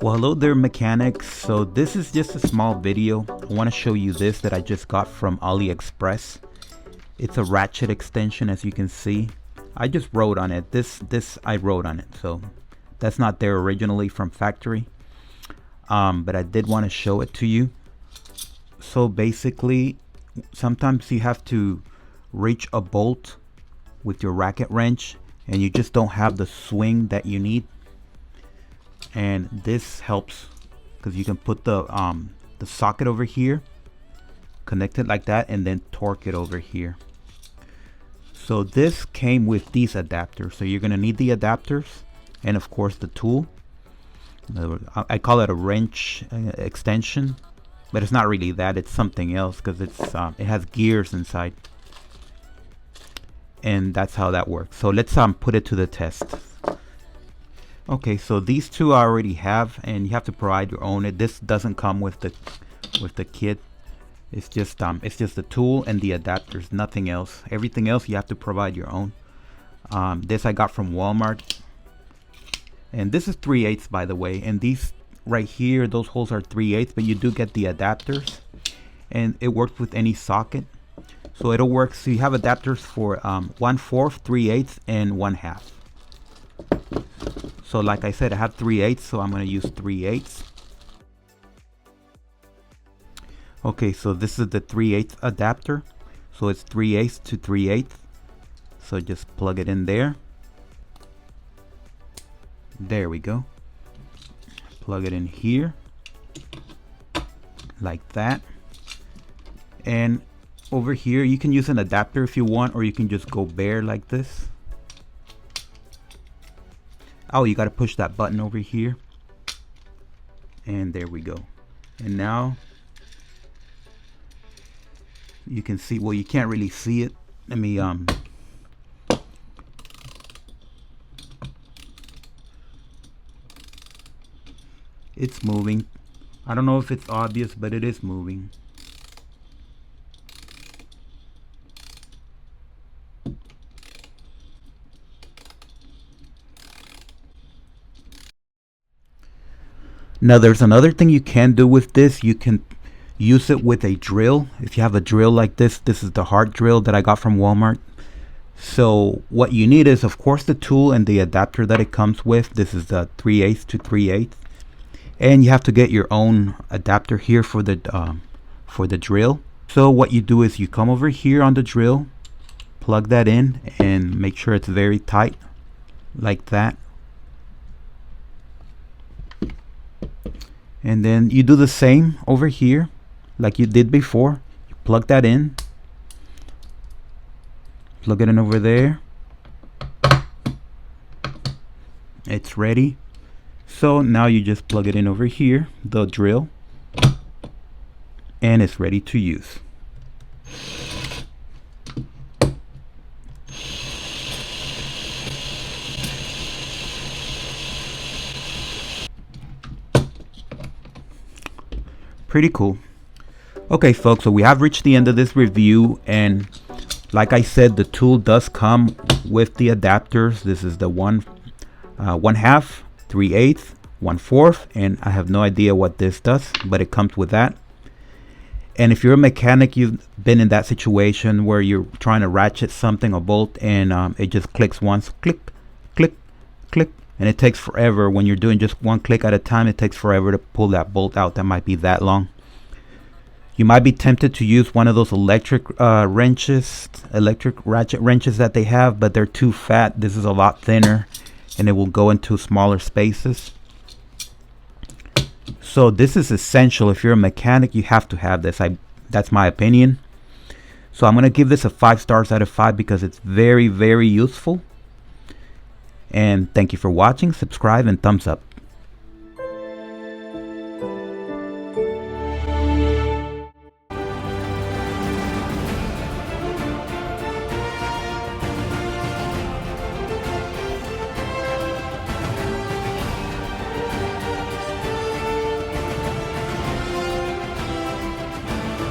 Well, hello there mechanics. So this is just a small video. I want to show you this that I just got from AliExpress. It's a Ratchet extension, as you can see. I just wrote on it. This I wrote on it, so that's not there originally from factory. But I did want to show it to you. So basically, sometimes you have to reach a bolt with your racket wrench and you just don't have the swing that you need. And this helps because you can put the socket over here, connect it like that, and then torque it over here. So this came with these adapters, so you're gonna need the adapters and of course the tool. I call it a wrench extension, but it's not really that. It's something else because it has gears inside, and that's how that works. So let's put it to the test. Okay, so these two I already have, and you have to provide your own. This doesn't come with the kit. It's just the tool and the adapters, nothing else. Everything else you have to provide your own. This I got from Walmart, and this is 3/8 by the way. And these right here, those holes are 3/8, but you do get the adapters, and it works with any socket. So it'll work. So you have adapters for 1/4, 3/8, and 1/2. So like I said, I have 3/8, so I'm going to use 3/8. Okay, so this is the 3/8 adapter. So it's 3/8 to 3/8. So just plug it in there. There we go. Plug it in here. Like that. And over here, you can use an adapter if you want, or you can just go bare like this. Oh, you got to push that button over here. And there we go. And now you can see, well, you can't really see it. Let me it's moving. I don't know if it's obvious, but it is moving. Now there's another thing you can do with this. You can use it with a drill. If you have a drill like this is the hard drill that I got from Walmart. So what you need is of course the tool and the adapter that it comes with. This is the 3/8 to 3/8, and you have to get your own adapter here for the drill. So what you do is you come over here on the drill, plug that in, and make sure it's very tight like that. And then you do the same over here like you did before. You plug that in, plug it in over there. It's ready. So now you just plug it in over here, the drill, and it's ready to use. Pretty cool. Okay folks, so we have reached the end of this review, and like I said, the tool does come with the adapters. This is the 1/2, 3/8, 1/4, and I have no idea what this does, but it comes with that. And if you're a mechanic, you've been in that situation where you're trying to ratchet something, a bolt, and it just clicks once, click, click, click, and it takes forever. When you're doing just one click at a time, it takes forever to pull that bolt out. That might be that long. You might be tempted to use one of those electric ratchet wrenches that they have, but they're too fat. This is a lot thinner, and it will go into smaller spaces. So this is essential. If you're a mechanic, you have to have this. That's my opinion. So I'm going to give this a 5 stars out of 5 because it's very, very useful. And thank you for watching. Subscribe and thumbs up.